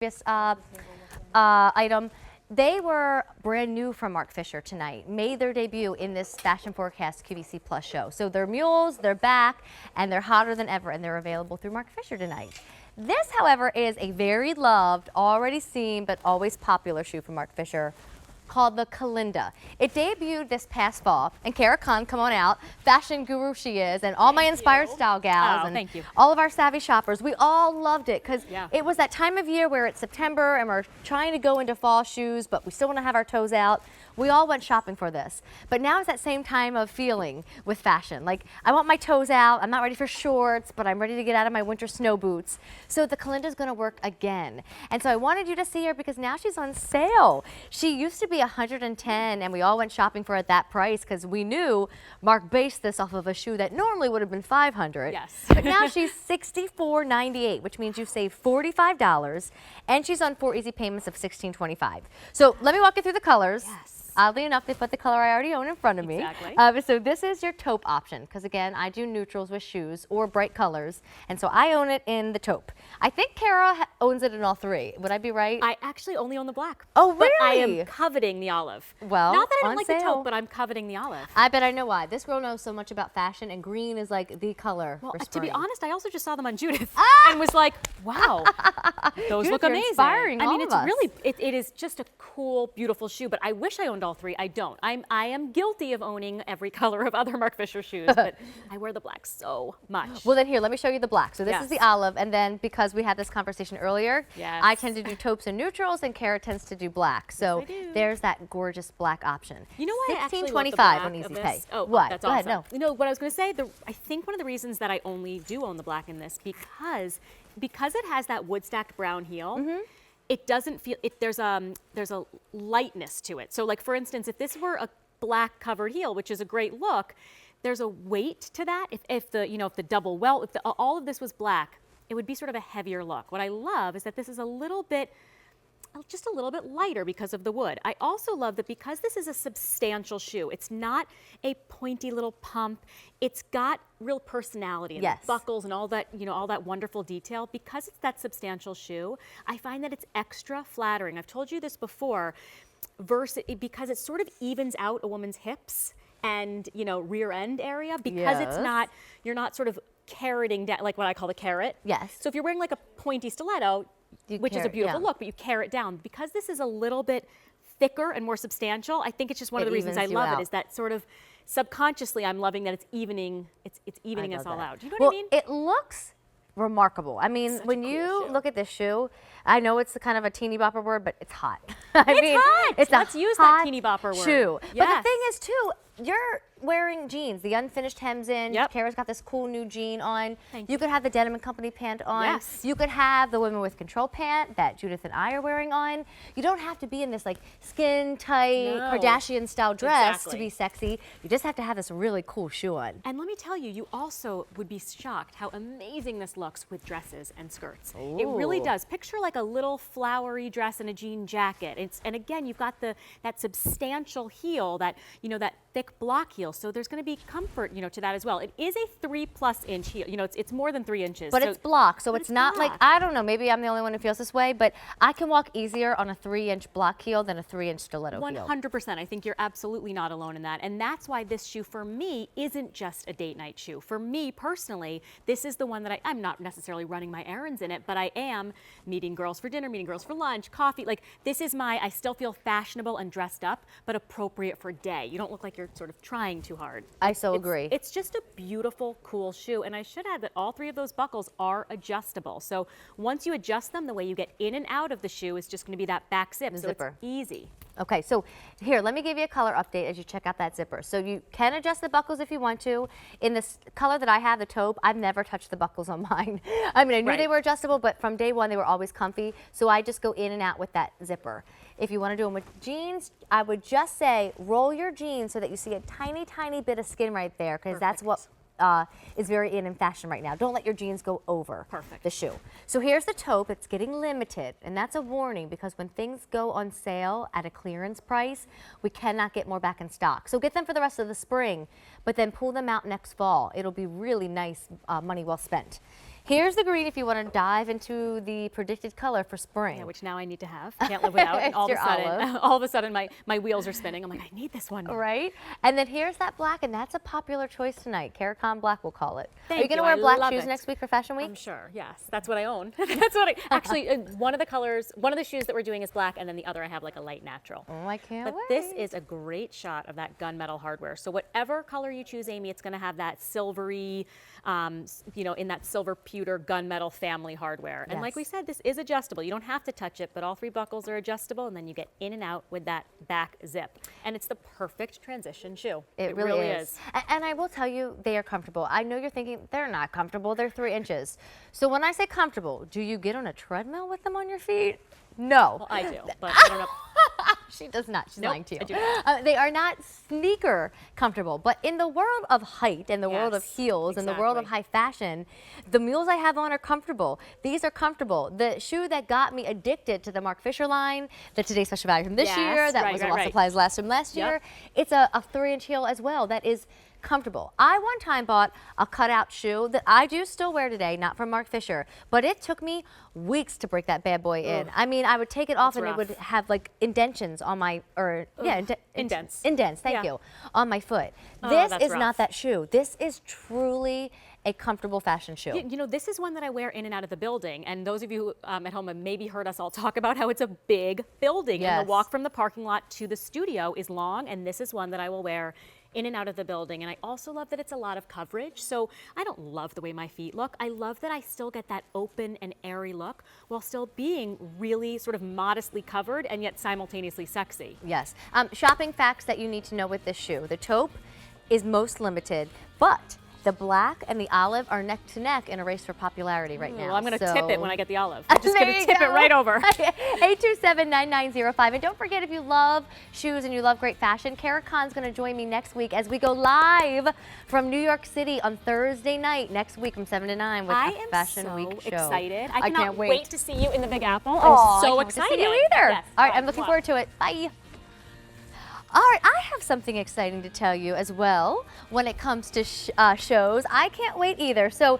previous item. They were brand new from Marc Fisher tonight, made their debut in this Fashion Forecast QVC Plus show. So they're mules, they're back, and they're hotter than ever, and they're available through Marc Fisher tonight. This, however, is a very loved, already seen, but always popular shoe from Marc Fisher called the Kalinda. It debuted this past fall, and Kara Khan, come on out, fashion guru she is, and all my inspired style gals, and all of our savvy shoppers, we all loved it because it was that time of year where it's September and we're trying to go into fall shoes, but we still want to have our toes out. We all went shopping for this, but now it's that same time of feeling with fashion. Like, I want my toes out, I'm not ready for shorts, but I'm ready to get out of my winter snow boots. So the Kalinda is going to work again. And so I wanted you to see her because now she's on sale. She used to be $110, and we all went shopping for her at that price because we knew Marc based this off of a shoe that normally would have been $500. Yes. But now she's $64.98, which means you save $45, and she's on 4 easy payments of $16.25. So let me walk you through the colors. Yes. Oddly enough, they put the color I already own in front of me. Exactly. So this is your taupe option, because again, I do neutrals with shoes or bright colors, and so I own it in the taupe. I think Kara owns it in all three. Would I be right? I actually only own the black. Oh, really? But I am coveting the olive. Well, not that I don't like sale. the taupe, but I'm coveting the olive. I bet I know why. This girl knows so much about fashion, and green is like the color for spring. To be honest, I also just saw them on Judith and was like, wow, those Judith, look you're amazing. Inspiring I mean, all it's of us. really, it is just a cool, beautiful shoe, but I wish I owned all three. I don't. I am guilty of owning every color of other Marc Fisher shoes, but I wear the black so much. Well, then here, let me show you the black. So this is the olive, and then because we had this conversation earlier, I tend to do taupes and neutrals, and Kara tends to do black. So there's that gorgeous black option. You know why I actually love the $16.25 black on Easy of Pay. this? Oh, what? That's Go awesome. ahead, no. You know what I was going to say? I think one of the reasons that I only do own the black in this because it has that wood stacked brown heel. It doesn't feel there's a lightness to it. So like for instance, if this were a black covered heel, which is a great look, there's a weight to that. If the double welt, if all of this was black, it would be sort of a heavier look. What I love is that this is just a little bit lighter because of the wood. I also love that because this is a substantial shoe, it's not a pointy little pump. It's got real personality and buckles and all that, all that wonderful detail. Because it's that substantial shoe, I find that it's extra flattering. I've told you this before, because it sort of evens out a woman's hips and, rear end area because you're not sort of carroting down, like what I call the carrot. Yes. So if you're wearing like a pointy stiletto, which is a beautiful look, but you carrot down. Because this is a little bit thicker and more substantial, I think it's just one of the reasons I love it is that sort of subconsciously I'm loving that it's evening us all out. Do you know what I mean? It looks remarkable. I mean, when you look at this shoe, I know it's kind of a teeny bopper word, but it's hot. Let's use that teeny bopper word. Shoe. But the thing is too, you're wearing jeans, the unfinished hems in. Kara's got this cool new jean on. You could have the Denim & Company pant on. You could have the Women with Control pant that Judith and I are wearing on. You don't have to be in this like skin tight Kardashian style dress to be sexy. You just have to have this really cool shoe on. And let me tell you, you also would be shocked how amazing this looks with dresses and skirts. It really does. Picture like a little flowery dress and a jean jacket. And again, you've got that substantial heel, that thick block heel. So there's going to be comfort, to that as well. It is a 3+ inch heel. It's more than 3 inches. But it's block, so it's not like, I don't know, maybe I'm the only one who feels this way, but I can walk easier on a 3-inch block heel than a 3-inch stiletto heel. 100%. I think you're absolutely not alone in that. And that's why this shoe for me isn't just a date night shoe. For me personally, this is the one that I'm not necessarily running my errands in it, but I am meeting girls for dinner, meeting girls for lunch, coffee. Like this is I still feel fashionable and dressed up, but appropriate for day. You don't look like you're sort of trying too hard. I so agree. It's just a beautiful, cool shoe. And I should add that all 3 of those buckles are adjustable. So once you adjust them, the way you get in and out of the shoe is just going to be that back zip. So it's easy. Okay, so here, let me give you a color update as you check out that zipper. So you can adjust the buckles if you want to. In this color that I have, the taupe, I've never touched the buckles on mine. I mean, I knew they were adjustable, but from day one, they were always comfy. So I just go in and out with that zipper. If you want to do them with jeans, I would just say roll your jeans so that you see a tiny, tiny bit of skin right there, because that's what is very in fashion right now. Don't let your jeans go over the shoe. So here's the taupe. It's getting limited, and that's a warning because when things go on sale at a clearance price, we cannot get more back in stock. So get them for the rest of the spring, but then pull them out next fall. It'll be really nice money well spent. Here's the green if you want to dive into the predicted color for spring. Yeah, which now I need to have. Can't live without. And It's your olive. all of a sudden, my wheels are spinning. I'm like, I need this one. Right? And then here's that black, and that's a popular choice tonight. Caricon black, we'll call it. Are you Thank going to you. wear I black love shoes it. next week for Fashion Week? I'm sure. Yes, that's what I own. That's what I actually. One of the colors, one of the shoes that we're doing is black, and then the other I have like a light natural. Oh, I can't But wait. this is a great shot of that gunmetal hardware. So whatever color you choose, Amy, it's going to have that silvery, in that silver pewter gunmetal family hardware. And like we Yes. said, this is adjustable. You don't have to touch it, but all 3 buckles are adjustable, and then you get in and out with that back zip. And it's the perfect transition shoe. It really is. And I will tell you, they are comfortable. I know you're thinking, they're not comfortable. They're 3 inches. So when I say comfortable, do you get on a treadmill with them on your feet? No. Well, I do, but I don't know. She does not. She's Nope, lying to you. I do not. They are not sneaker comfortable, but in the world of height and the world of Yes, heels and the world of exactly. high fashion, the mules I have on are comfortable. These are comfortable. The shoe that got me addicted to the Marc Fisher line, the Today's Special Value from this Yes, year, that right, was right, a Lost right. Supplies last from last Yep. year, it's a 3-inch heel as well that is comfortable. I one time bought a cutout shoe that I do still wear today, not from Marc Fisher, but it took me weeks to break that bad boy in. I mean, I would take it off and it would rough. have like indentions on my, Indents. Indents, thank Yeah. you, on my foot. Oh, This that's is not rough. that shoe. This is truly a comfortable fashion shoe. You know, this is one that I wear in and out of the building. And those of you at home have maybe heard us all talk about how it's a big building. And Yes. the walk from the parking lot to the studio is long. And this is one that I will wear in and out of the building. And I also love that it's a lot of coverage. So I don't love the way my feet look. I love that I still get that open and airy look while still being really sort of modestly covered and yet simultaneously sexy. Yes. Shopping facts that you need to know with this shoe. The taupe is most limited, but the black and the olive are neck to neck in a race for popularity right now. Well, I'm going to So- tip it when I get the olive. I'm just There going to you tip it go. right over. 827-9905. And don't forget, if you love shoes and you love great fashion, Caracon's going to join me next week as we go live from New York City on Thursday night next week from 7 to 9 with I a am Fashion so Week show. excited. I can't cannot wait. wait to see you in the Big Apple. Aw, I'm so I can't excited. wait to see you either. Yes. All right, I'm looking forward to it. Bye. All right, I have something exciting to tell you as well when it comes to shows. I can't wait either. So